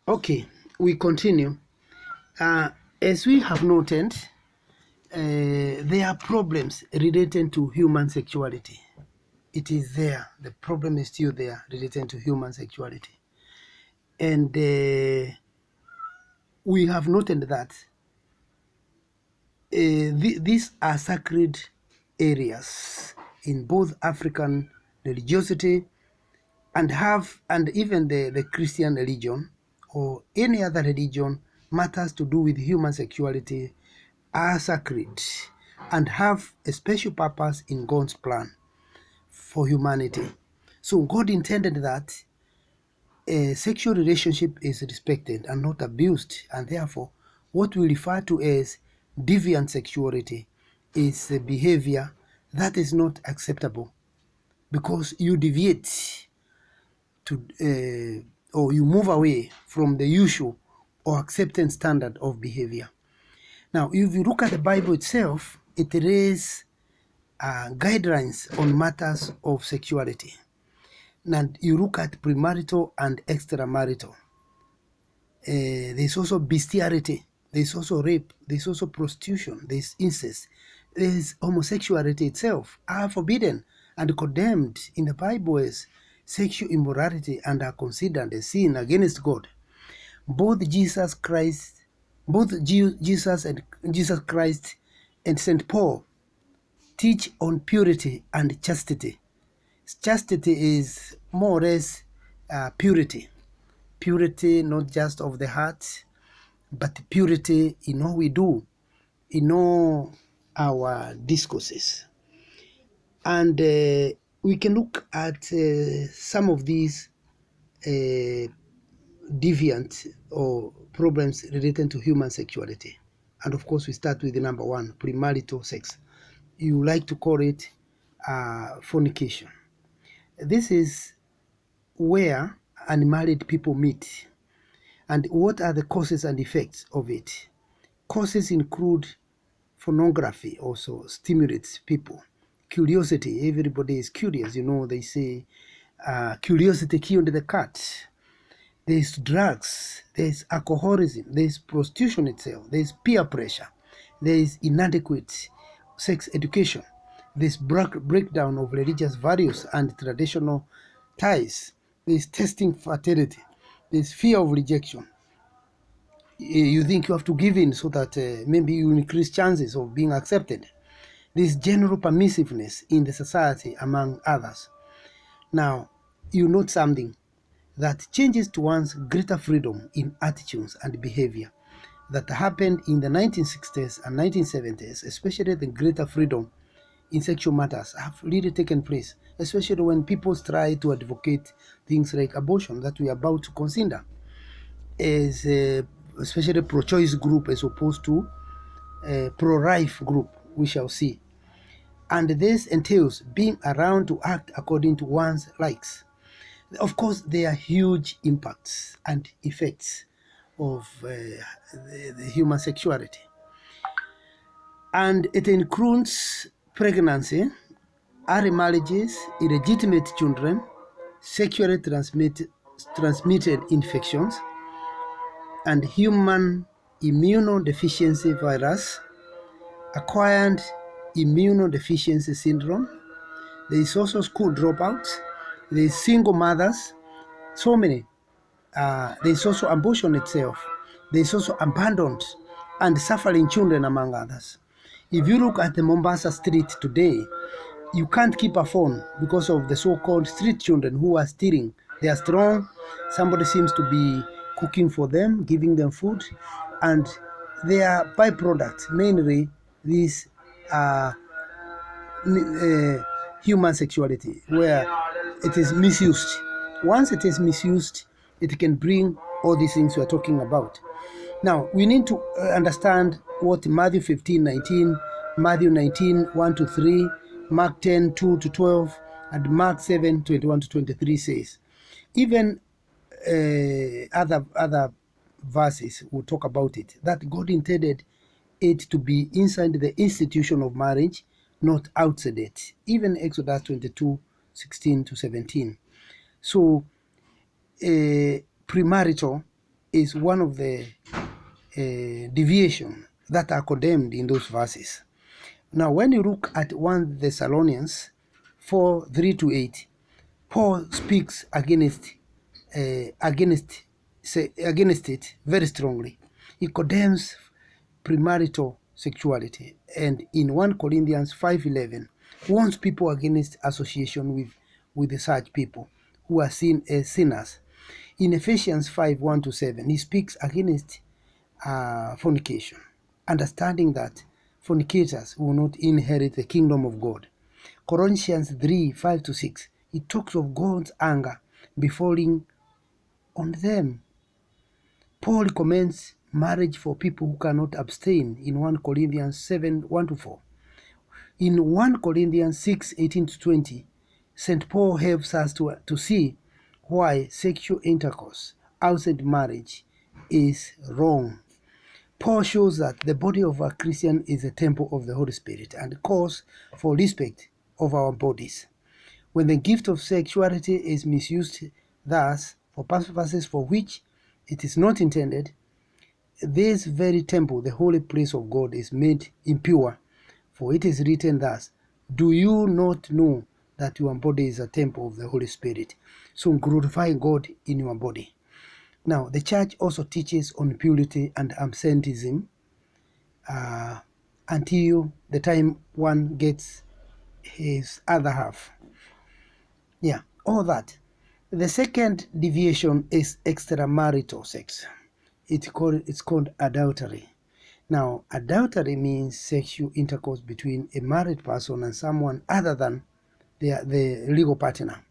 Okay, we continue. As we have noted, there are problems related to human sexuality. It is there. The problem is still there related to human sexuality. And we have noted that these are sacred areas in both African religiosity and even the Christian religion or any other religion. Matters to do with human sexuality are sacred and have a special purpose in God's plan for humanity. So God intended that a sexual relationship is respected and not abused, and therefore what we refer to as deviant sexuality is a behavior that is not acceptable because you deviate to or you move away from the usual or accepted standard of behavior. Now, if you look at the Bible itself, it lays guidelines on matters of sexuality. Now, you look at premarital and extramarital. There's also bestiality, there's also rape, there's also prostitution, there's incest, there's homosexuality itself are forbidden and condemned in the Bible as sexual immorality and are considered a sin against God. Both Jesus Christ and St. Paul teach on purity and chastity. Chastity is more or less purity. Purity not just of the heart, but purity in all we do, in all our discourses. And we can look at some of these deviant or problems related to human sexuality. And of course, we start with the number one, premarital sex. You like to call it fornication. This is where unmarried people meet. And what are the causes and effects of it? Causes include pornography also stimulates people. Curiosity, everybody is curious. They say curiosity killed the cat. There's drugs, there's alcoholism, there's prostitution itself, there's peer pressure, there's inadequate sex education, there's breakdown of religious values and traditional ties, there's testing fertility, there's fear of rejection. You think you have to give in so that maybe you increase chances of being accepted. There's general permissiveness in the society, among others. Now, you note something that changes to one's greater freedom in attitudes and behavior that happened in the 1960s and 1970s, especially the greater freedom in sexual matters have really taken place, especially when people try to advocate things like abortion that we are about to consider as especially pro-choice group as opposed to pro-life group, we shall see. And this entails being around to act according to one's likes. Of course, there are huge impacts and effects of the human sexuality. And it includes pregnancy, early marriages, illegitimate children, sexually transmitted infections, and human immunodeficiency virus, acquired immunodeficiency syndrome. There is also school dropouts. There is single mothers. So many. There is also abortion itself. There is also abandoned and suffering children, among others. If you look at the Mombasa street today, you can't keep a phone because of the so-called street children who are stealing. They are strong. Somebody seems to be cooking for them, giving them food, and their byproduct, mainly this human sexuality, where it is misused. Once it is misused, it can bring all these things we are talking about. Now, we need to understand what Matthew 15:19, Matthew 19:1-3, Mark 10:2-12, and Mark 7:21-23 says. Even other verses will talk about it, that God intended it to be inside the institution of marriage, not outside it. Even Exodus 22:16-17. So premarital is one of the deviation that are condemned in those verses. Now, when you look at 1 Thessalonians 4:3-8, Paul speaks against it very strongly. He condemns premarital sexuality, and in 1 Corinthians 5:11 warns people against association with such people who are seen as sinners. In Ephesians 5:1-7, he speaks against fornication, understanding that fornicators will not inherit the kingdom of God. Colossians 3:5-6, it talks of God's anger befalling on them. Paul recommends marriage for people who cannot abstain in 1 Corinthians 7:1-4. In 1 Corinthians 6:18-20, St. Paul helps us to see why sexual intercourse outside marriage is wrong. Paul shows that the body of a Christian is a temple of the Holy Spirit and calls for respect of our bodies. When the gift of sexuality is misused thus for purposes for which it is not intended, this very temple, the holy place of God, is made impure. For it is written thus, do you not know that your body is a temple of the Holy Spirit? So glorify God in your body. Now, the church also teaches on purity and absenteeism until the time one gets his other half. Yeah, all that. The second deviation is extramarital sex. It's called adultery. Now, adultery means sexual intercourse between a married person and someone other than the legal partner.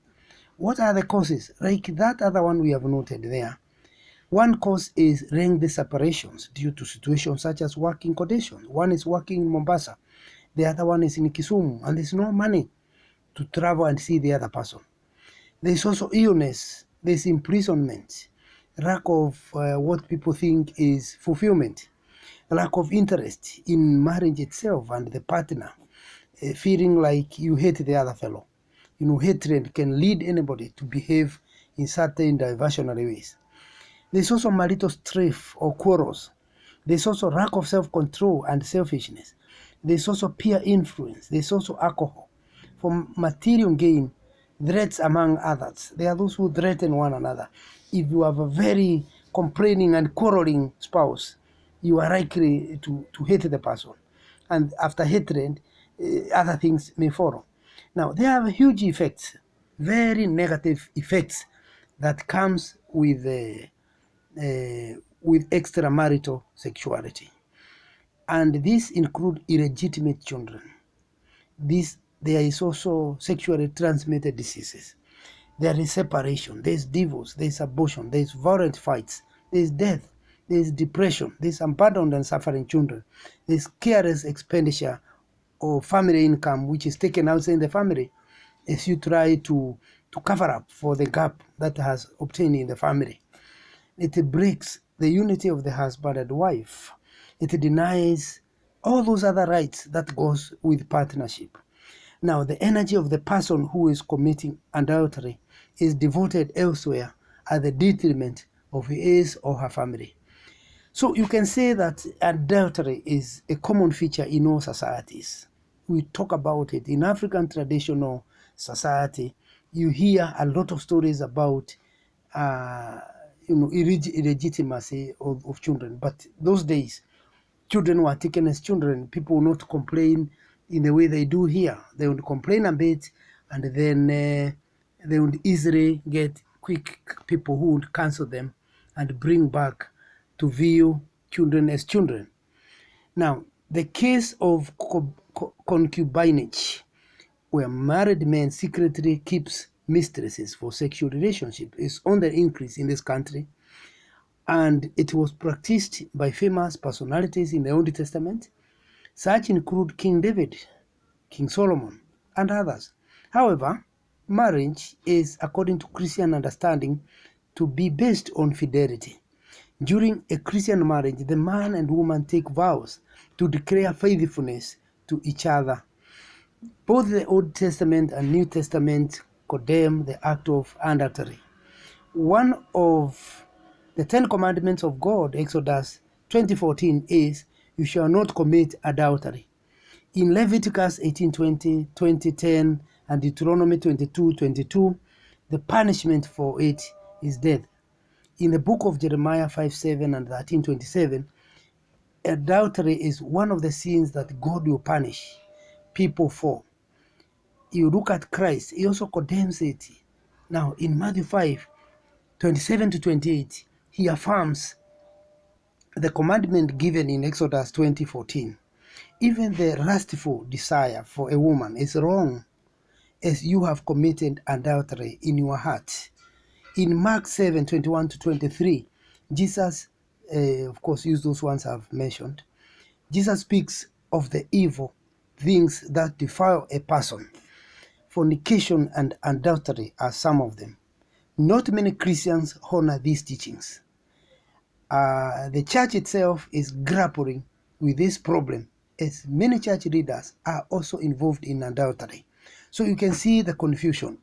What are the causes? Like that other one we have noted there. One cause is lengthy separations due to situations such as working conditions. One is working in Mombasa, the other one is in Kisumu, and there's no money to travel and see the other person. There's also illness, there's imprisonment, lack of what people think is fulfillment, lack of interest in marriage itself and the partner, feeling like you hate the other fellow. You know, hatred can lead anybody to behave in certain diversionary ways. There's also marital strife or quarrels. There's also lack of self-control and selfishness. There's also peer influence. There's also alcohol. For material gain, threats among others. There are those who threaten one another. If you have a very complaining and quarreling spouse, you are likely to hate the person. And after hatred, other things may follow. Now, there are huge effects, very negative effects that comes with extramarital sexuality. And these include illegitimate children. There is also sexually transmitted diseases. There is separation, there is divorce, there is abortion, there is violent fights, there is death, there is depression, there is abandoned and suffering children, there is careless expenditure of family income which is taken outside the family as you try to cover up for the gap that has obtained in the family. It breaks the unity of the husband and wife. It denies all those other rights that goes with partnership. Now, the energy of the person who is committing adultery is devoted elsewhere at the detriment of his or her family. So you can say that adultery is a common feature in all societies. We talk about it. In African traditional society, you hear a lot of stories about illegitimacy of children. But those days, children were taken as children. People would not complain in the way they do here. They would complain a bit, and then they would easily get quick people who would cancel them and bring back to view children as children. Now, the case of concubinage, where married men secretly keeps mistresses for sexual relationship, is on the increase in this country, and it was practiced by famous personalities in the Old Testament. Such include King David, King Solomon, and others. However, marriage is, according to Christian understanding, to be based on fidelity. During a Christian marriage, the man and woman take vows to declare faithfulness to each other. Both the Old Testament and New Testament condemn the act of adultery. One of The 10 Commandments of God, Exodus 20:14, is, "You shall not commit adultery." In Leviticus 18:20, 20:10, and Deuteronomy 22:22, the punishment for it is death. In the book of Jeremiah 5:7 and 13:27, adultery is one of the sins that God will punish people for. You look at Christ, he also condemns it. Now, in Matthew 5:27 to 28, he affirms the commandment given in Exodus 20:14. Even the lustful desire for a woman is wrong, as you have committed adultery in your heart. In Mark 7:21 to 23, Jesus, of course, use those ones I've mentioned. Jesus speaks of the evil things that defile a person. Fornication and adultery are some of them. Not many Christians honor these teachings. The church itself is grappling with this problem, as many church leaders are also involved in adultery. So you can see the confusion.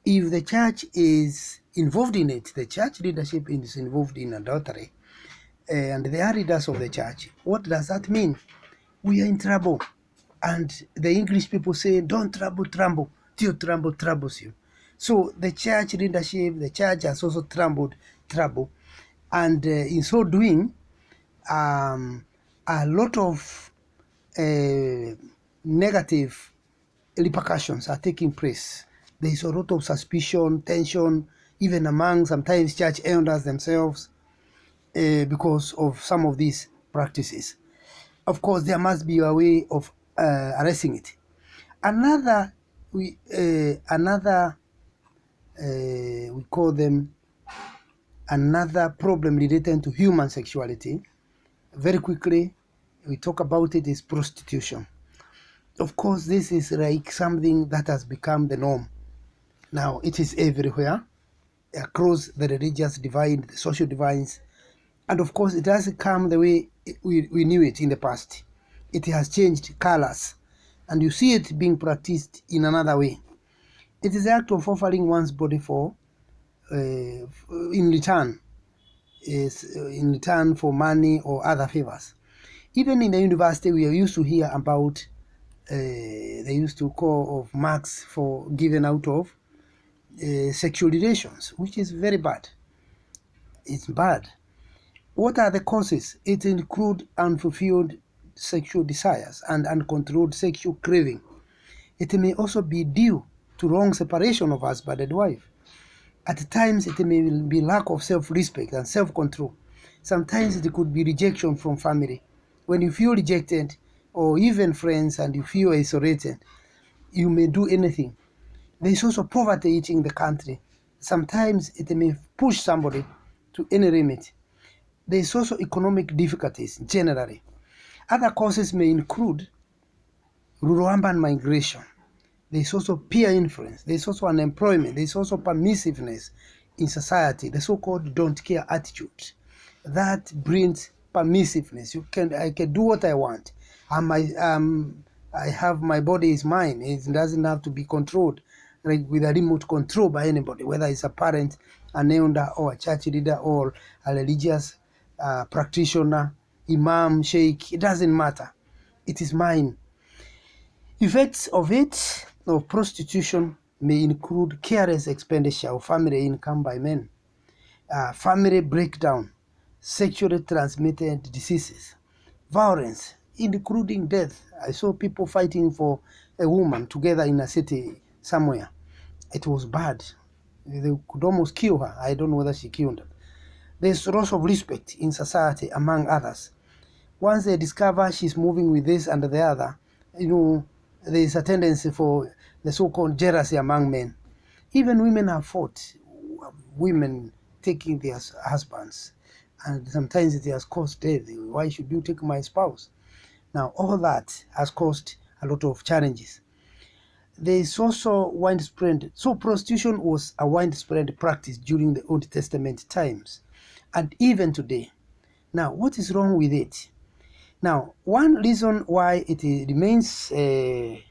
If the church is involved in it, the church leadership is involved in adultery, and they are leaders of the church, what does that mean? We are in trouble. And the English people say, don't tremble, till tremble troubles you. So the church leadership, the church has also trouble. And in so doing, a lot of negative repercussions are taking place. There is a lot of suspicion, tension, even among sometimes church elders themselves, because of some of these practices. Of course, there must be a way of arresting it. Another, we call them another problem related to human sexuality. Very quickly, we talk about it, is prostitution. Of course, this is like something that has become the norm. Now, it is everywhere, across the religious divide, the social divides, and of course, it doesn't come the way we knew it in the past. It has changed colors, and you see it being practiced in another way. It is the act of offering one's body for in return for money or other favors. Even in the university, we are used to hear about they used to call of marks for given out of sexual relations, which is very bad. It's bad. What are the causes? It includes unfulfilled sexual desires and uncontrolled sexual craving. It may also be due to wrong separation of husband and wife. At times, it may be lack of self-respect and self-control. Sometimes it could be rejection from family. When you feel rejected, or even friends, and you feel isolated, you may do anything. There is also poverty eating the country. Sometimes it may push somebody to any limit. There is also economic difficulties generally. Other causes may include rural-urban migration. There is also peer influence. There is also unemployment. There is also permissiveness in society, the so-called don't care attitude. That brings permissiveness. I can do what I want. I have my body is mine. It doesn't have to be controlled, like with a remote control by anybody, whether it's a parent, an elder, or a church leader, or a religious practitioner, imam, sheikh. It doesn't matter. It is mine. Effects of prostitution may include careless expenditure of family income by men, family breakdown, sexually transmitted diseases, violence, including death. I saw people fighting for a woman together in a city somewhere. It was bad. They could almost kill her. I don't know whether she killed her. There's loss of respect in society, among others. Once they discover she's moving with this and the other, there's a tendency for the so-called jealousy among men. Even women have fought, women taking their husbands, and sometimes it has caused death. Why should you take my spouse? Now, all that has caused a lot of challenges. There is also widespread, so prostitution was a widespread practice during the Old Testament times, and even today. Now, what is wrong with it? Now, one reason why it remains a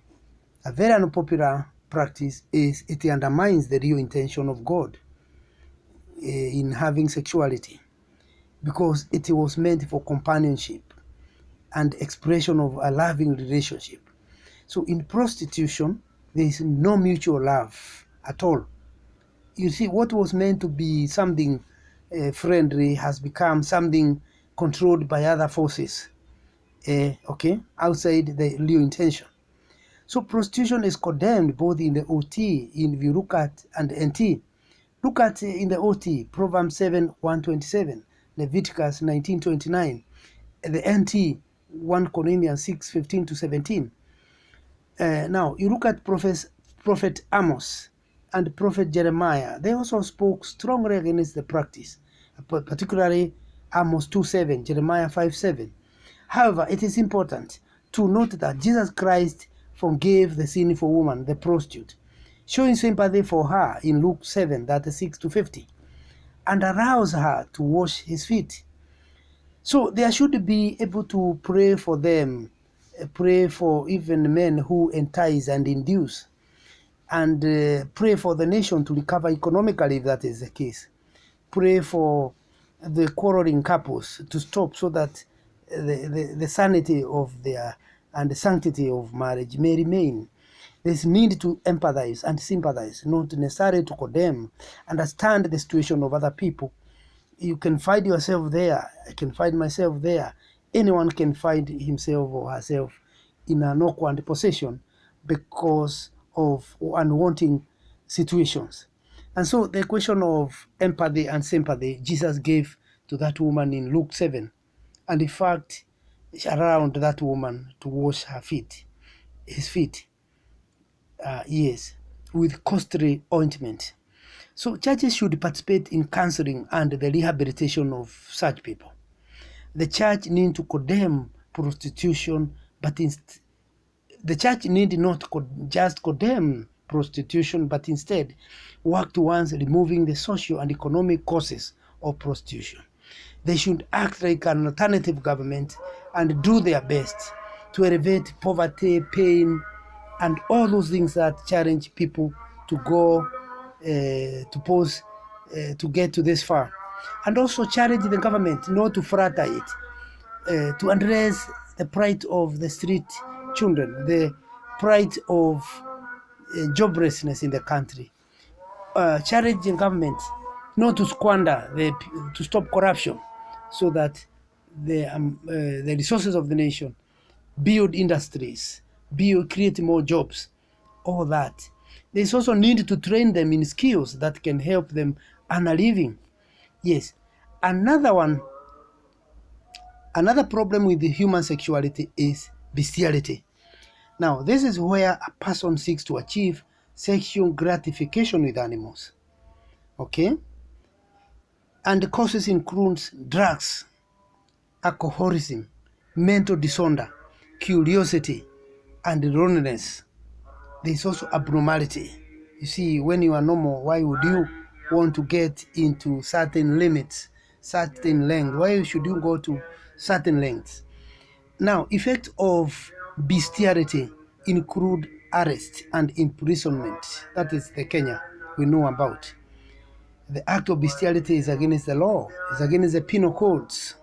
very unpopular practice is it undermines the real intention of God in having sexuality. because it was meant for companionship and expression of a loving relationship. So in prostitution, there is no mutual love at all. You see, what was meant to be something friendly has become something controlled by other forces, okay, outside the real intention. So prostitution is condemned both in the OT, if you look at, and NT. Look at in the OT, Proverbs 7:127, Leviticus 19:29, the NT, 1 Corinthians 6:15-17. Now, you look at Prophet Amos and Prophet Jeremiah. They also spoke strongly against the practice, particularly Amos 2:7, Jeremiah 5:7. However, it is important to note that Jesus Christ forgave the sinful woman, the prostitute, showing sympathy for her in Luke 7:36-50, and aroused her to wash his feet. So there should be able to pray for them, pray for even men who entice and induce, and pray for the nation to recover economically if that is the case. Pray for the quarreling couples to stop so that the sanity of their and the sanctity of marriage may remain. There's need to empathize and sympathize, not necessarily to condemn. Understand the situation of other people. You can find yourself there. I can find myself there. Anyone can find himself or herself in an awkward position because of unwanting situations. And so the question of empathy and sympathy Jesus gave to that woman in Luke 7, and in fact around that woman to wash his feet, yes, with costly ointment. So churches should participate in counseling and the rehabilitation of such people. The church need to condemn prostitution, but the church need not just condemn prostitution, but instead work towards removing the social and economic causes of prostitution. They should act like an alternative government and do their best to elevate poverty, pain, and all those things that challenge people to go to get to this far. And also challenge the government not to flatter it, to address the plight of the street children, the plight of joblessness in the country. Challenge the government not to squander, to stop corruption, so that the resources of the nation, build industries, create more jobs, all that. There's also need to train them in skills that can help them earn a living. Yes. Another problem with the human sexuality is bestiality. Now, this is where a person seeks to achieve sexual gratification with animals. Okay? And the causes includes drugs, alcoholism, mental disorder, curiosity, and loneliness. There is also abnormality. You see, when you are normal, why would you want to get into certain limits, certain length? Why should you go to certain lengths? Now, effects of bestiality include arrest and imprisonment. That is the Kenya we know about. The act of bestiality is against the law, it's against the penal codes,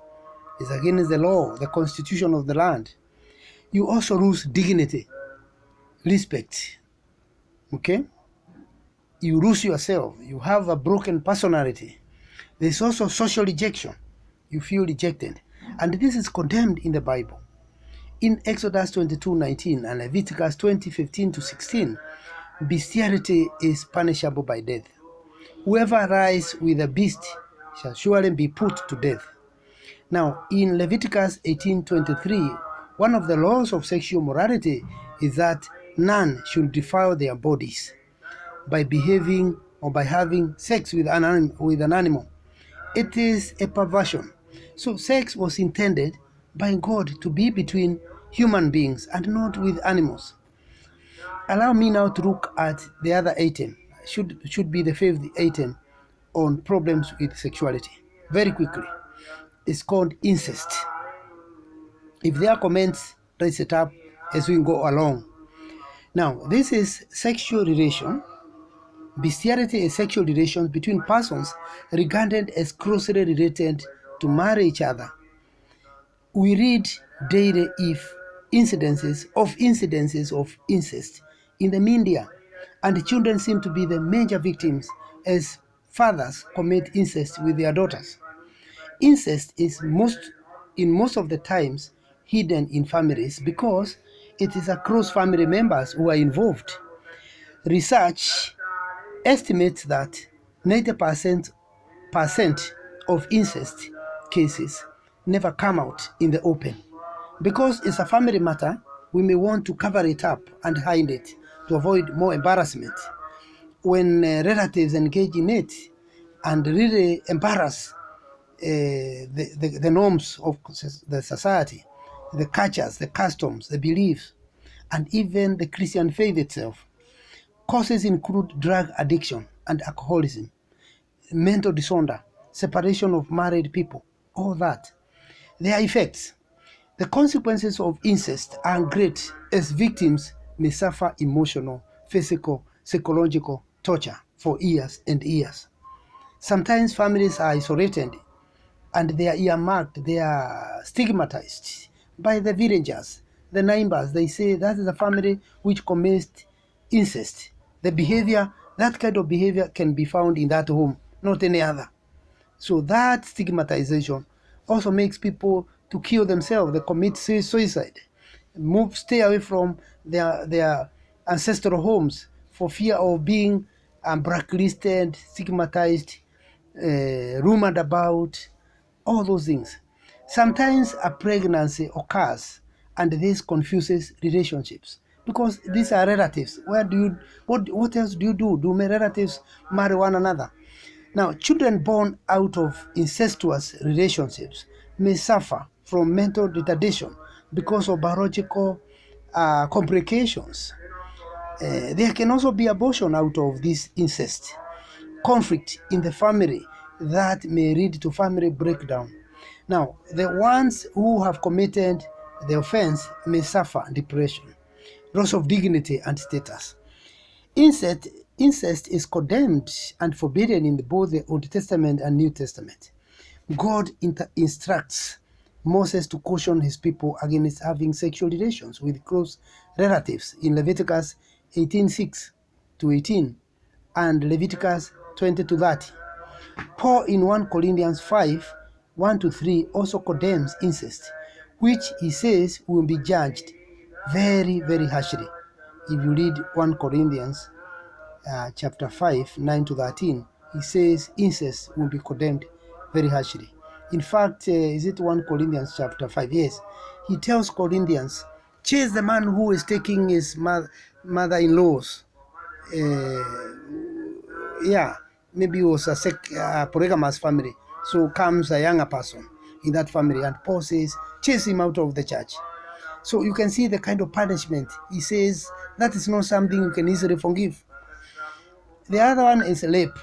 it's against the law, the constitution of the land. You also lose dignity, respect, okay? You lose yourself, you have a broken personality. There's also social rejection, you feel rejected. And this is condemned in the Bible. In Exodus 22:19 and Leviticus 20:15-16, bestiality is punishable by death. Whoever lies with a beast shall surely be put to death. Now, in Leviticus 18:23, one of the laws of sexual morality is that none should defile their bodies by behaving or by having sex with an animal. It is a perversion. So sex was intended by God to be between human beings and not with animals. Allow me now to look at the other item. Should be the fifth item on problems with sexuality. Very quickly. It's called incest. If there are comments, raise it up as we go along. Now, this is sexual relation. Bestiality is sexual relations between persons regarded as closely related to marry each other. We read daily incidences of incest in the media, and children seem to be the major victims as fathers commit incest with their daughters. Incest is most of the times hidden in families because it is across family members who are involved. Research estimates that 90% of incest cases never come out in the open. Because it's a family matter, we may want to cover it up and hide it to avoid more embarrassment. When relatives engage in it and really embarrass the norms of the society, the cultures, the customs, the beliefs, and even the Christian faith itself. Causes include drug addiction and alcoholism, mental disorder, separation of married people, all that. Their effects. The consequences of incest are great as victims may suffer emotional, physical, psychological torture for years and years. Sometimes families are isolated and they are earmarked, they are stigmatized by the villagers, the neighbors. They say that is a family which commits incest. The behavior, that kind of behavior can be found in that home, not any other. So that stigmatization also makes people to kill themselves. They commit suicide, stay away from their ancestral homes for fear of being blacklisted, stigmatized, rumored about, all those things. Sometimes a pregnancy occurs and this confuses relationships because these are relatives. What else do you do? Do my relatives marry one another? Now, children born out of incestuous relationships may suffer from mental retardation because of biological complications. There can also be abortion out of this incest, conflict in the family that may lead to family breakdown. Now, the ones who have committed the offense may suffer depression, loss of dignity and status. Incest is condemned and forbidden in both the Old Testament and New Testament. God instructs Moses to caution his people against having sexual relations with close relatives in Leviticus 18:6 to 18 and Leviticus 20 to 30. Paul in 1 Corinthians 5:1 to 3 also condemns incest, which he says will be judged very, very harshly. If you read 1 Corinthians chapter 5:9 to 13, he says incest will be condemned very harshly. In fact, is it 1 Corinthians chapter 5? Yes. He tells Corinthians, chase the man who is taking his mother-in-law's, maybe it was a polygamous family. So comes a younger person in that family, and Paul says, chase him out of the church. So you can see the kind of punishment. He says that is not something you can easily forgive. The other one is rape.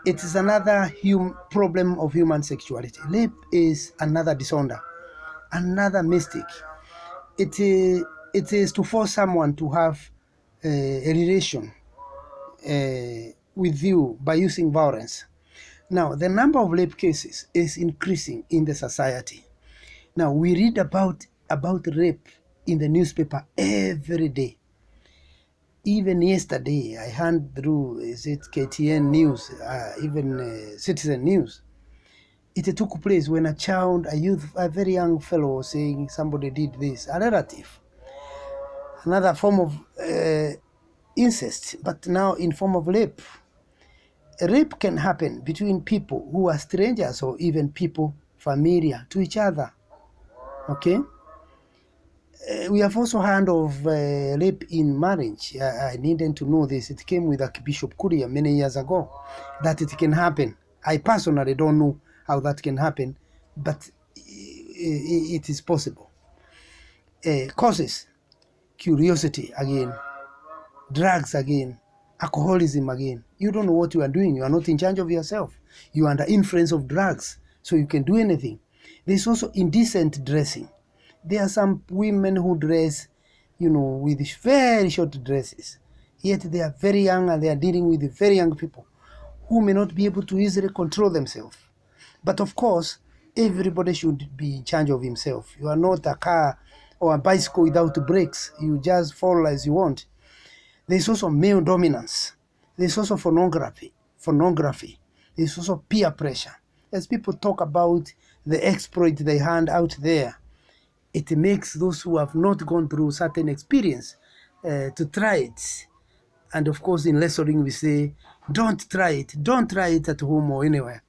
It is another problem of human sexuality. Rape is another disorder, another mistake. It is to force someone to have a relation with you by using violence. Now, the number of rape cases is increasing in the society. Now, we read about rape in the newspaper every day. Even yesterday, I hand through, is it KTN News, even Citizen News. It took place when a very young fellow was saying somebody did this, a relative. Another form of incest, but now in form of rape. Rape can happen between people who are strangers or even people familiar to each other. Okay? We have also heard of rape in marriage. I needed to know this. It came with Archbishop Kuria many years ago, that it can happen. I personally don't know how that can happen, but it is possible. Causes, curiosity again, drugs again, alcoholism again. You don't know what you are doing. You are not in charge of yourself. You are under influence of drugs, so you can do anything. There's also indecent dressing. There are some women who dress, with very short dresses. Yet they are very young and they are dealing with very young people who may not be able to easily control themselves. But of course, Everybody should be in charge of himself. You are not a car or a bicycle without brakes. You just follow as you want. There's also male dominance. There's also pornography. There's also peer pressure. As people talk about the exploit they hand out there, it makes those who have not gone through certain experience to try it. And of course, in lecturing, we say, don't try it. Don't try it at home or anywhere.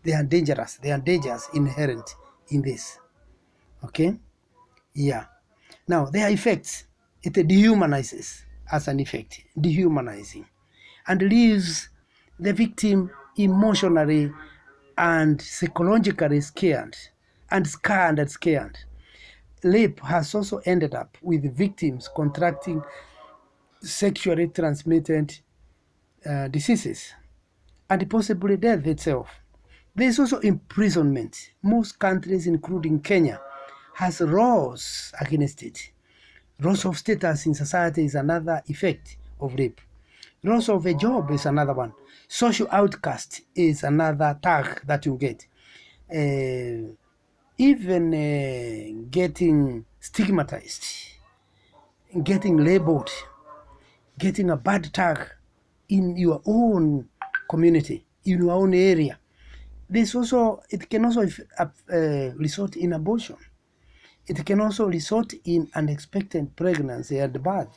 They are dangerous. There are dangers inherent in this. Okay? Yeah. Now, there are effects. It dehumanizes as an effect, dehumanizing, and leaves the victim emotionally and psychologically scared and scared. Rape has also ended up with victims contracting sexually transmitted diseases and possibly death itself. There is also imprisonment. Most countries, including Kenya, has laws against it. Loss of status in society is another effect of rape. Loss of a job is another one. Social outcast is another tag that you get. Even getting stigmatized, getting labeled, getting a bad tag in your own community, in your own area. It can also result in abortion. It can also result in unexpected pregnancy and birth.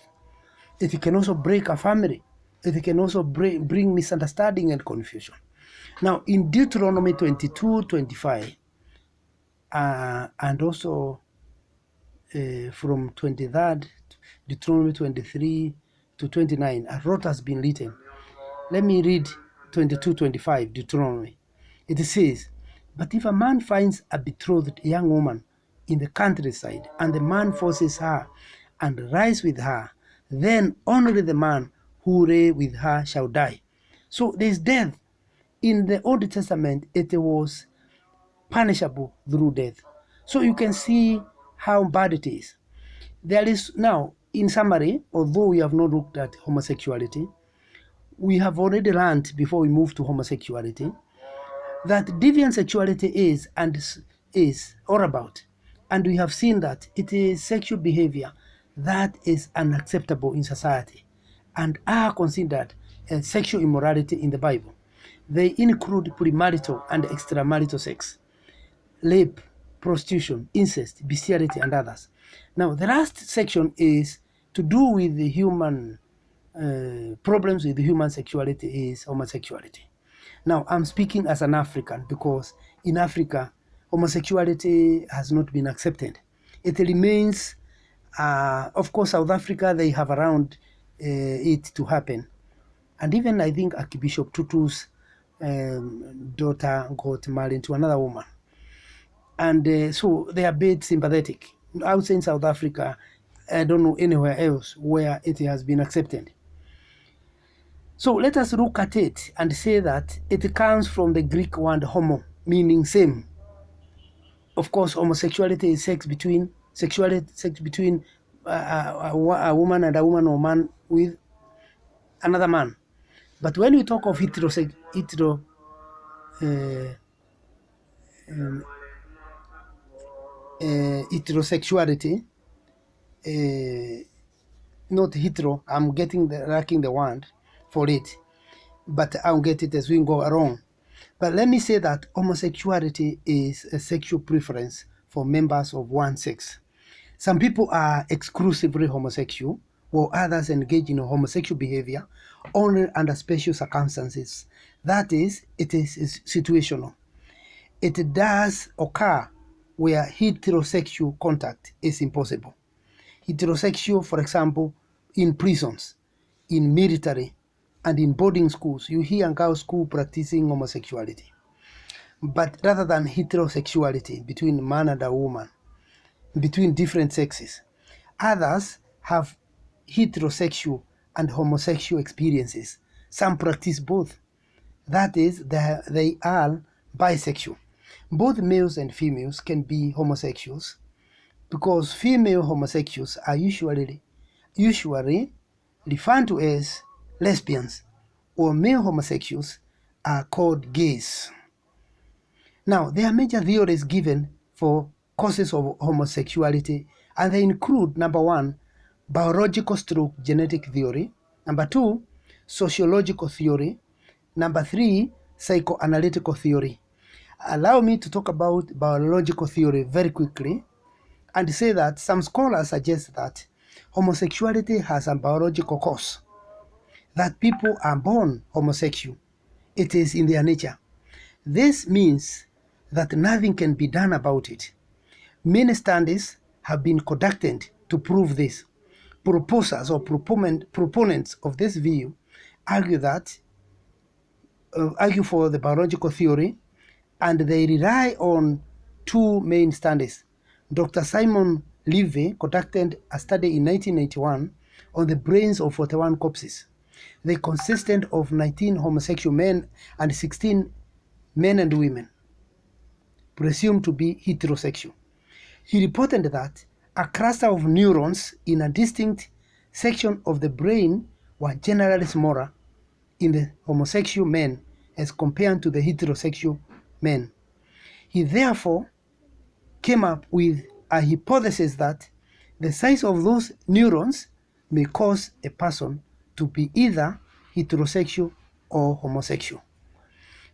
It can also break a family. It can also bring misunderstanding and confusion. Now, in Deuteronomy 22:25, and also from 23rd, Deuteronomy 23 to 29, a lot has been written. Let me read 22:25, Deuteronomy. It says, "But if a man finds a betrothed young woman in the countryside, and the man forces her and lies with her, then only the man who lay with her shall die." So there is death. In the Old Testament, it was punishable through death. So you can see how bad it is. There is now, in summary, although we have not looked at homosexuality, we have already learned before we move to homosexuality that deviant sexuality is all about. And we have seen that it is sexual behavior that is unacceptable in society and are considered sexual immorality in the Bible. They include premarital and extramarital sex, rape, prostitution, incest, bestiality, and others. Now, the last section is to do with the human problems with the human sexuality is homosexuality. Now, I'm speaking as an African because in Africa, homosexuality has not been accepted. It remains, of course, South Africa, they have allowed it to happen. And even I think Archbishop Tutu's daughter got married to another woman. And so they are a bit sympathetic. Outside South Africa, I don't know anywhere else where it has been accepted. So let us look at it and say that it comes from the Greek word homo, meaning same. Of course, homosexuality is sex between a woman and a woman or man with another man. But when we talk of heterosexuality, not hetero, I'm lacking the word for it, but I'll get it as we go along. But let me say that homosexuality is a sexual preference for members of one sex. Some people are exclusively homosexual, while others engage in homosexual behavior only under special circumstances. That is, it is situational. It does occur where heterosexual contact is impossible. Heterosexual, for example, in prisons, in military, and in boarding schools, you hear girls school practicing homosexuality. But rather than heterosexuality between man and a woman, between different sexes, others have heterosexual and homosexual experiences. Some practice both. That is, they are bisexual. Both males and females can be homosexuals because female homosexuals are usually referred to as lesbians, or male homosexuals are called gays. Now, there are major theories given for causes of homosexuality, and they include, number one, biological stroke genetic theory, number two, sociological theory, number three, psychoanalytical theory. Allow me to talk about biological theory very quickly and say that some scholars suggest that homosexuality has a biological cause, that people are born homosexual. It is in their nature. This means that nothing can be done about it. Many studies have been conducted to prove this. Proposers or proponents of this view argue for the biological theory, and they rely on two main studies. Dr. Simon Levy conducted a study in 1981 on the brains of 41 corpses. They consisted of 19 homosexual men and 16 men and women, presumed to be heterosexual. He reported that a cluster of neurons in a distinct section of the brain were generally smaller in the homosexual men as compared to the heterosexual men. He therefore came up with a hypothesis that the size of those neurons may cause a person to be either heterosexual or homosexual.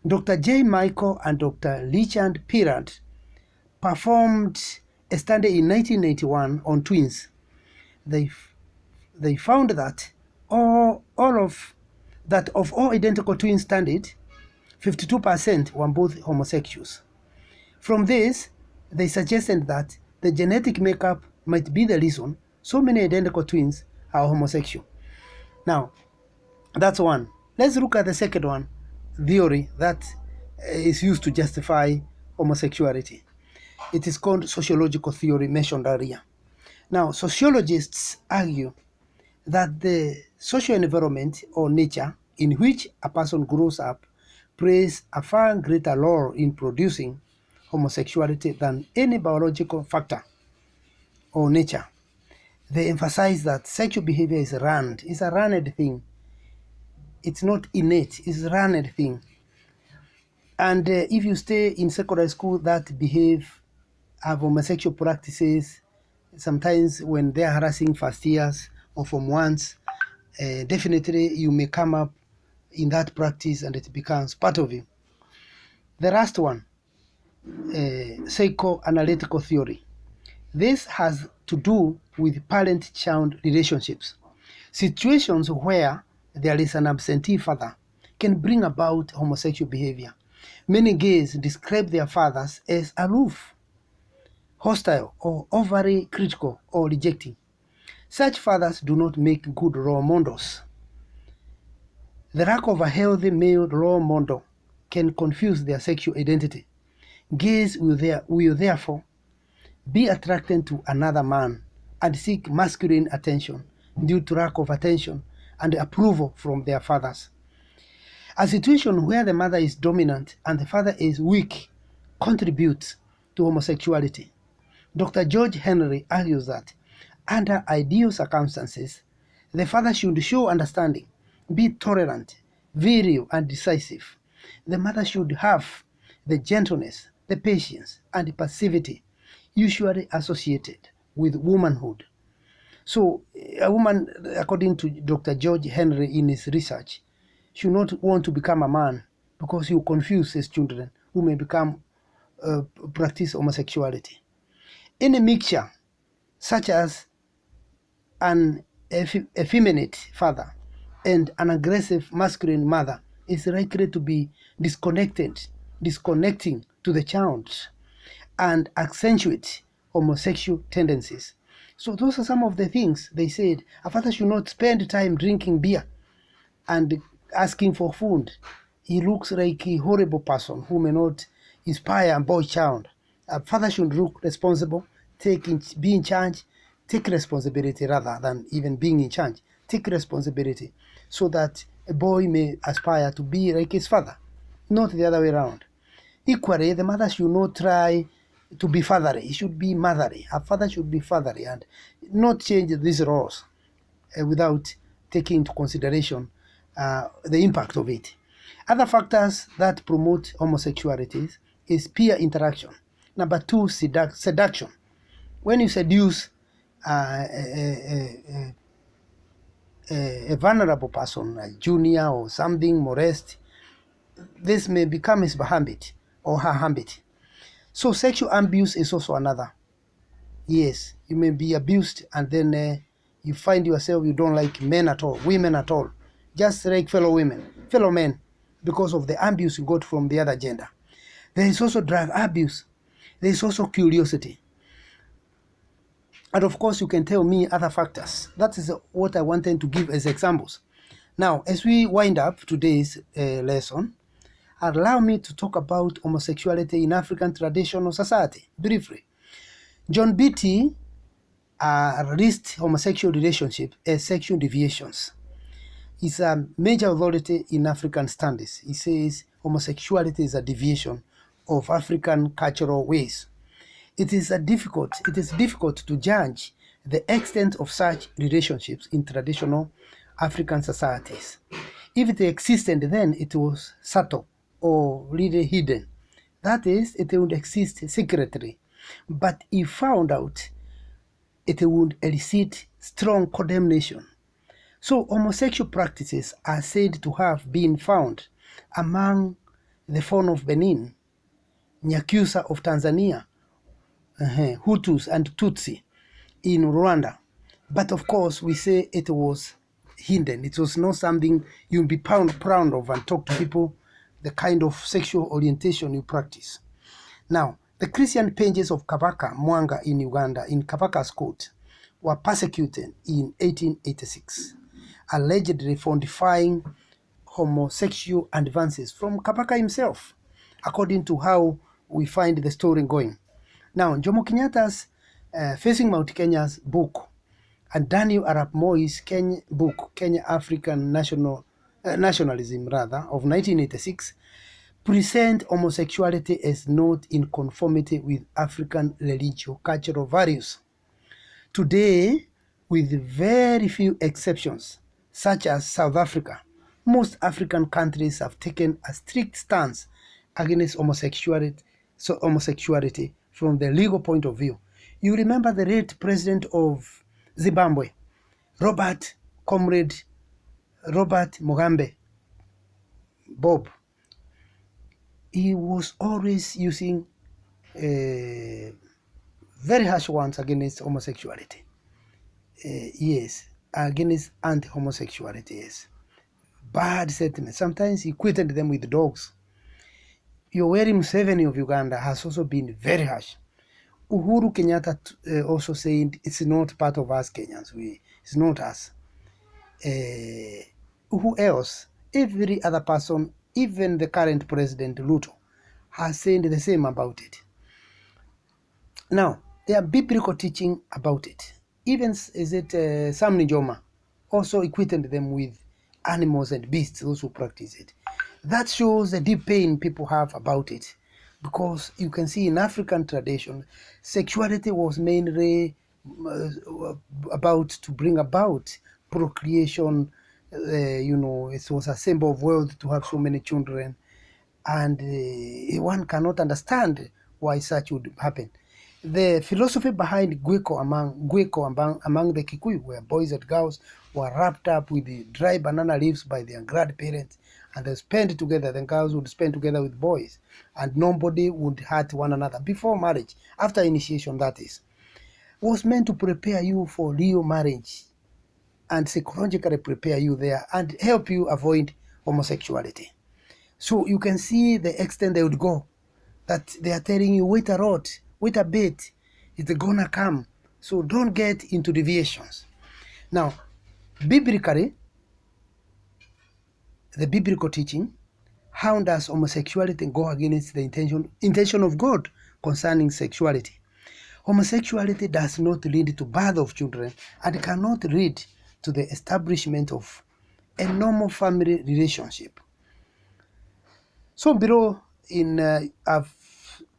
Dr. J. Michael and Dr. Richard Pirard performed a study in 1981 on twins. They found that of all identical twins studied, 52% were both homosexuals. From this, they suggested that the genetic makeup might be the reason so many identical twins are homosexual. Now, that's one. Let's look at the second one, theory that is used to justify homosexuality. It is called sociological theory, mentioned earlier. Now, sociologists argue that the social environment or nature in which a person grows up plays a far greater role in producing homosexuality than any biological factor or nature. They emphasize that sexual behavior is learned. It's a learned thing. It's not innate. It's a learned thing. And if you stay in secondary school that have homosexual practices, sometimes when they are harassing first years or from ones, definitely you may come up in that practice and it becomes part of you. The last one, psychoanalytical theory. This has to do with parent-child relationships. Situations where there is an absentee father can bring about homosexual behavior. Many gays describe their fathers as aloof, hostile, or overly critical or rejecting. Such fathers do not make good role models. The lack of a healthy male role model can confuse their sexual identity. Gays will therefore be attracted to another man and seek masculine attention due to lack of attention and approval from their fathers. A situation where the mother is dominant and the father is weak contributes to homosexuality. Dr. George Henry argues that under ideal circumstances, the father should show understanding, be tolerant, virile, and decisive. The mother should have the gentleness, the patience, and the passivity usually associated with womanhood. So, a woman, according to Dr. George Henry in his research, should not want to become a man because he will confuse his children who may practice homosexuality. Any mixture, such as an effeminate father and an aggressive masculine mother, is likely to be disconnecting to the child and accentuate homosexual tendencies. So those are some of the things they said. A father should not spend time drinking beer and asking for food. He looks like a horrible person who may not inspire a boy child. A father should look responsible, be in charge, take responsibility rather than even being in charge. Take responsibility so that a boy may aspire to be like his father, not the other way around. Equally, the mother should not try to be fatherly. He should be motherly. A father should be fatherly and not change these roles without taking into consideration the impact of it. Other factors that promote homosexuality is peer interaction. Number 2, seduction. When you seduce a vulnerable person, a junior or something, molest, this may become his habit or her habit. So sexual abuse is also another. Yes, you may be abused and then you find yourself you don't like men at all, women at all, just like fellow men, because of the abuse you got from the other gender. There is also drug abuse. There is also curiosity. And of course, you can tell me other factors. That is what I wanted to give as examples. Now, as we wind up today's lesson, allow me to talk about homosexuality in African traditional society briefly. John Beatty lists homosexual relationships as sexual deviations. He's a major authority in African studies. He says homosexuality is a deviation of African cultural ways. It is difficult to judge the extent of such relationships in traditional African societies. If it existed then, it was subtle or really hidden. That is, it would exist secretly. But if found out, it would elicit strong condemnation. So homosexual practices are said to have been found among the Faun of Benin, Nyakyusa of Tanzania, Hutus and Tutsi in Rwanda. But of course, we say it was hidden. It was not something you'll be proud of and talk to people the kind of sexual orientation you practice. Now, the Christian pages of Kabaka Mwanga in Uganda, in Kabaka's court, were persecuted in 1886, allegedly for defying homosexual advances from Kabaka himself, according to how we find the story going. Now, Jomo Kenyatta's Facing Mount Kenya's book and Daniel Arap Moi's book, Kenya African Nationalism, of 1986, present homosexuality as not in conformity with African cultural values. Today, with very few exceptions, such as South Africa, most African countries have taken a strict stance against homosexuality from the legal point of view. You remember the late president of Zimbabwe, Robert Mugabe, Bob. He was always using very harsh ones against homosexuality. Yes, against anti-homosexuality, yes. Bad sentiments. Sometimes he equated them with dogs. Yoweri Museveni of Uganda has also been very harsh. Uhuru Kenyatta also said it's not part of us Kenyans. It's not us. Who else? Every other person, even the current president Ruto, has said the same about it. Now, there are biblical teaching about it. Even Sam Nijoma also equated them with animals and beasts, those who practice it. That shows the deep pain people have about it. Because you can see in African tradition, sexuality was mainly about to bring about procreation. It was a symbol of wealth to have so many children. And one cannot understand why such would happen. The philosophy behind Gweko among the Kikuyu, where boys and girls were wrapped up with the dry banana leaves by their grandparents, and they spend together. The girls would spend together with boys, and nobody would hurt one another before marriage, after initiation, that is, was meant to prepare you for real marriage and psychologically prepare you there and help you avoid homosexuality. So you can see the extent they would go, that they are telling you, wait a bit, it's gonna come. So don't get into deviations. Now, biblically, the biblical teaching, how does homosexuality go against the intention of God concerning sexuality? Homosexuality does not lead to birth of children and cannot lead to the establishment of a normal family relationship. So below, I've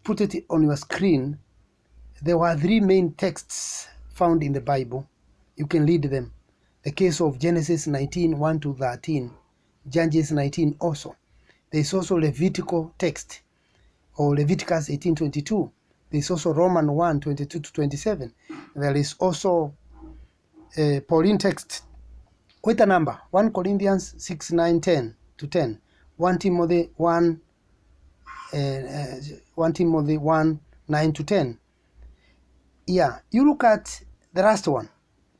put it on your screen. There were 3 main texts found in the Bible. You can read them. The case of Genesis 19, 1 to 13, Judges 19 also. There is also Levitical text or Leviticus 18:22. There's also Romans 1:22 to 27. There is also a Pauline text with a number, 1 Corinthians 6:9-10 to 10, 1 Timothy 1 Timothy 1:9 to 10. Yeah, you look at the last one,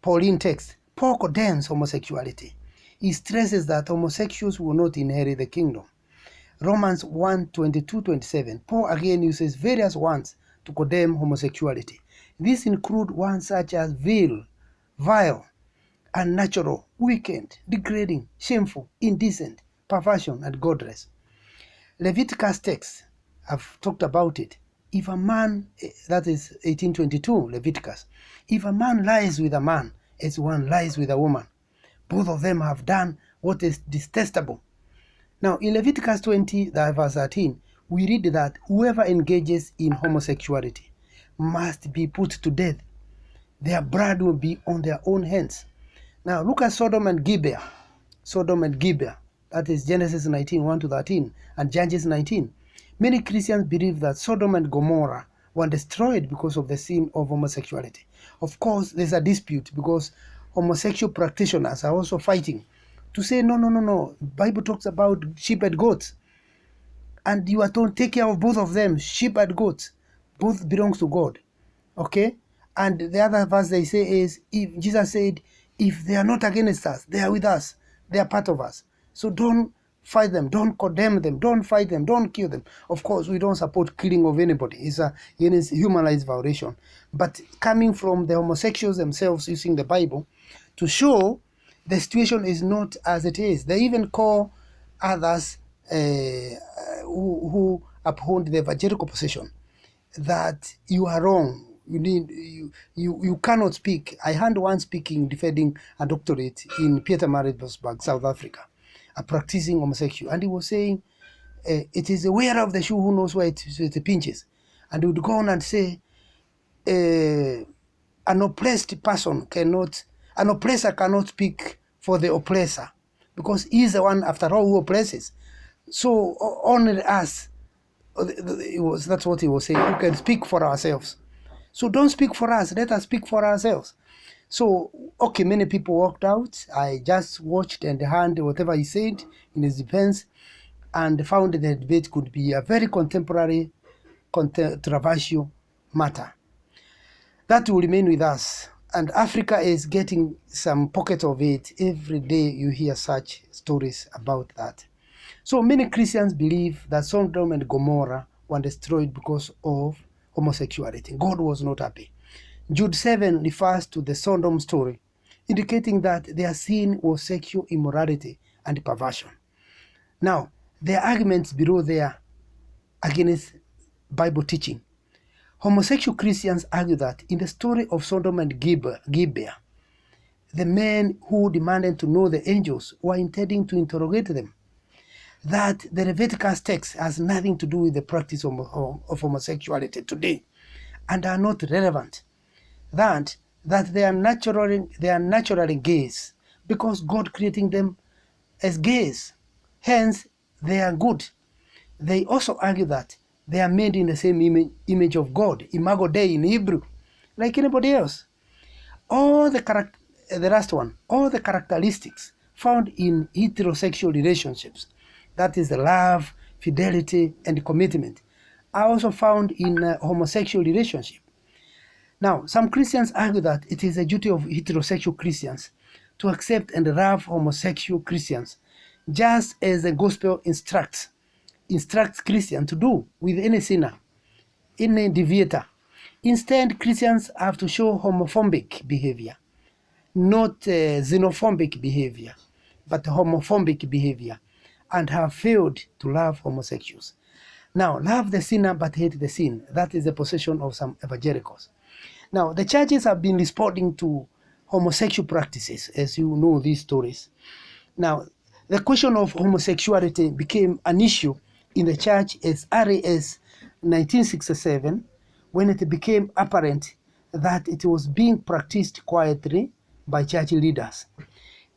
Pauline text. Paul condemns homosexuality. He stresses that homosexuals will not inherit the kingdom. Romans 1:22-27. Paul again uses various words to condemn homosexuality. These include words such as vile, unnatural, wicked, degrading, shameful, indecent, perversion, and godless. Leviticus text, I've talked about it. If a man, that is 18:22, Leviticus, if a man lies with a man as one lies with a woman, both of them have done what is detestable. Now, in Leviticus 20, verse 13, we read that whoever engages in homosexuality must be put to death. Their blood will be on their own hands. Now, look at Sodom and Gibeah. Sodom and Gibeah. That is Genesis 19, 1 to 13, and Judges 19. Many Christians believe that Sodom and Gomorrah were destroyed because of the sin of homosexuality. Of course, there's a dispute because homosexual practitioners are also fighting to say, no. Bible talks about sheep and goats. And you are told, take care of both of them, sheep and goats. Both belongs to God. Okay? And the other verse they say is, if Jesus said, if they are not against us, they are with us. They are part of us. So don't fight them, don't condemn them, don't fight them, don't kill them. Of course, we don't support killing of anybody. It's a human rights violation. But coming from the homosexuals themselves using the Bible to show the situation is not as it is. They even call others who uphold the evangelical position that you are wrong. You cannot speak. I heard one speaking defending a doctorate in Pietermaritzburg, South Africa, a practicing homosexual, and he was saying it is the wearer of the shoe who knows where it pinches, and he would go on and say an oppressor cannot speak for the oppressor because he's the one after all who oppresses. So only us. That's what he was saying. We can speak for ourselves. So don't speak for us. Let us speak for ourselves. So, okay, many people walked out. I just watched and heard whatever he said in his defense and found that the debate could be a very contemporary, controversial matter. That will remain with us. And Africa is getting some pocket of it. Every day you hear such stories about that. So many Christians believe that Sodom and Gomorrah were destroyed because of homosexuality. God was not happy. Jude 7 refers to the Sodom story, indicating that their sin was sexual immorality and perversion. Now, their arguments below there against Bible teaching. Homosexual Christians argue that in the story of Sodom and Gibeah, the men who demanded to know the angels were intending to interrogate them. That the Leviticus text has nothing to do with the practice of homosexuality today and are not relevant. That they are naturally gays because God creating them as gays. Hence, they are good. They also argue that they are made in the same image of God, imago Dei in Hebrew, like anybody else. All the characteristics found in heterosexual relationships, that is the love, fidelity, and commitment, are also found in a homosexual relationship. Now, some Christians argue that it is a duty of heterosexual Christians to accept and love homosexual Christians, just as the gospel instructs Christians to do with any sinner, any deviator. Instead, Christians have to show homophobic behavior, not xenophobic behavior, but homophobic behavior, and have failed to love homosexuals. Now, love the sinner but hate the sin. That is the position of some evangelicals. Now, the churches have been responding to homosexual practices, as you know these stories. Now, the question of homosexuality became an issue in the church as early as 1967, when it became apparent that it was being practiced quietly by church leaders.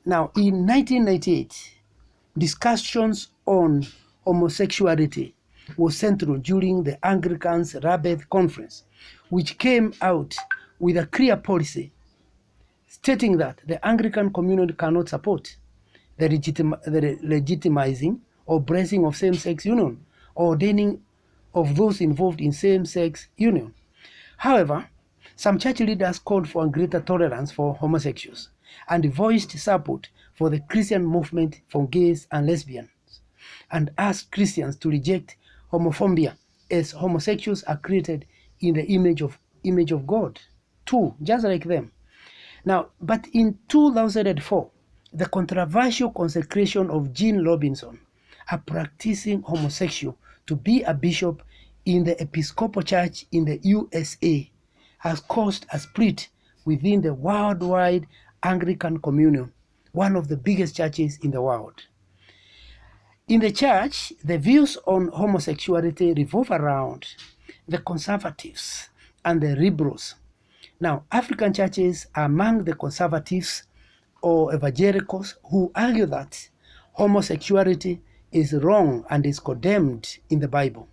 Now, in 1998, discussions on homosexuality was central during the Anglicans' Rabat Conference, which came out with a clear policy stating that the Anglican community cannot support the legitimizing or blessing of same-sex union or ordaining of those involved in same-sex union. However, some church leaders called for greater tolerance for homosexuals and voiced support for the Christian movement for gays and lesbians, and asked Christians to reject homophobia, as homosexuals are created in the image of God, too, just like them. Now, but in 2004, the controversial consecration of Jean Robinson, a practicing homosexual, to be a bishop in the Episcopal Church in the USA, has caused a split within the worldwide Anglican Communion, one of the biggest churches in the world. In the church, the views on homosexuality revolve around the conservatives and the liberals. Now, African churches are among the conservatives or evangelicals who argue that homosexuality is wrong and is condemned in the Bible.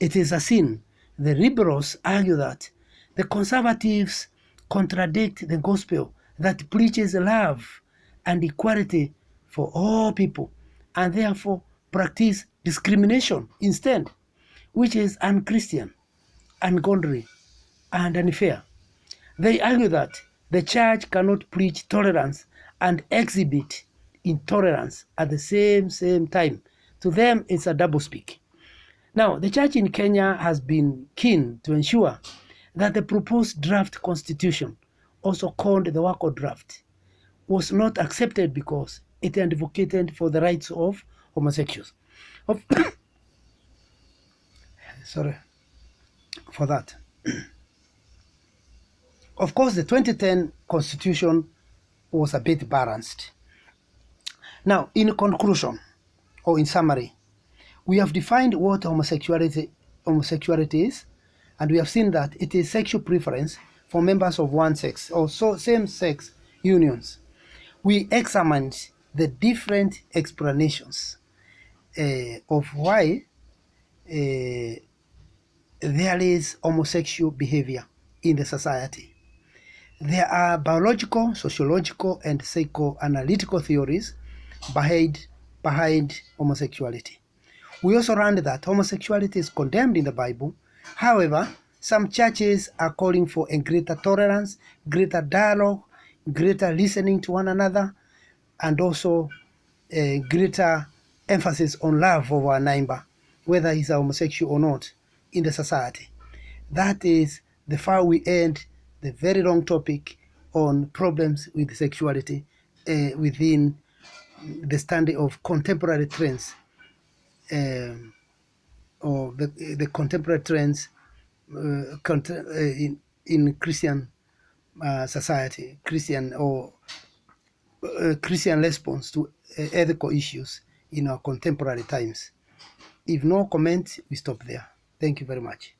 It is a sin. The liberals argue that the conservatives contradict the gospel that preaches love and equality for all people, and therefore practice discrimination instead, which is unchristian, ungodly, and unfair. They argue that the church cannot preach tolerance and exhibit intolerance at the same time. To them, it's a doublespeak. Now, the church in Kenya has been keen to ensure that the proposed draft constitution, also called the Wako draft, was not accepted because it advocated for the rights of homosexuals. Sorry for that. Of course, the 2010 constitution was a bit balanced. Now, in conclusion, or in summary, we have defined what homosexuality is, and we have seen that it is sexual preference for members of one sex, or same-sex unions. We examined the different explanations of why there is homosexual behavior in the society. There are biological, sociological, and psychoanalytical theories behind homosexuality. We also learned that homosexuality is condemned in the Bible. However, some churches are calling for a greater tolerance, greater dialogue, greater listening to one another, and also a greater emphasis on love of our neighbor, whether he's a homosexual or not, in the society. That is the far we end the very long topic on problems with sexuality within the study of contemporary trends, or the contemporary trends in Christian society, Christian response to ethical issues in our contemporary times. If no comment, we stop there. Thank you very much.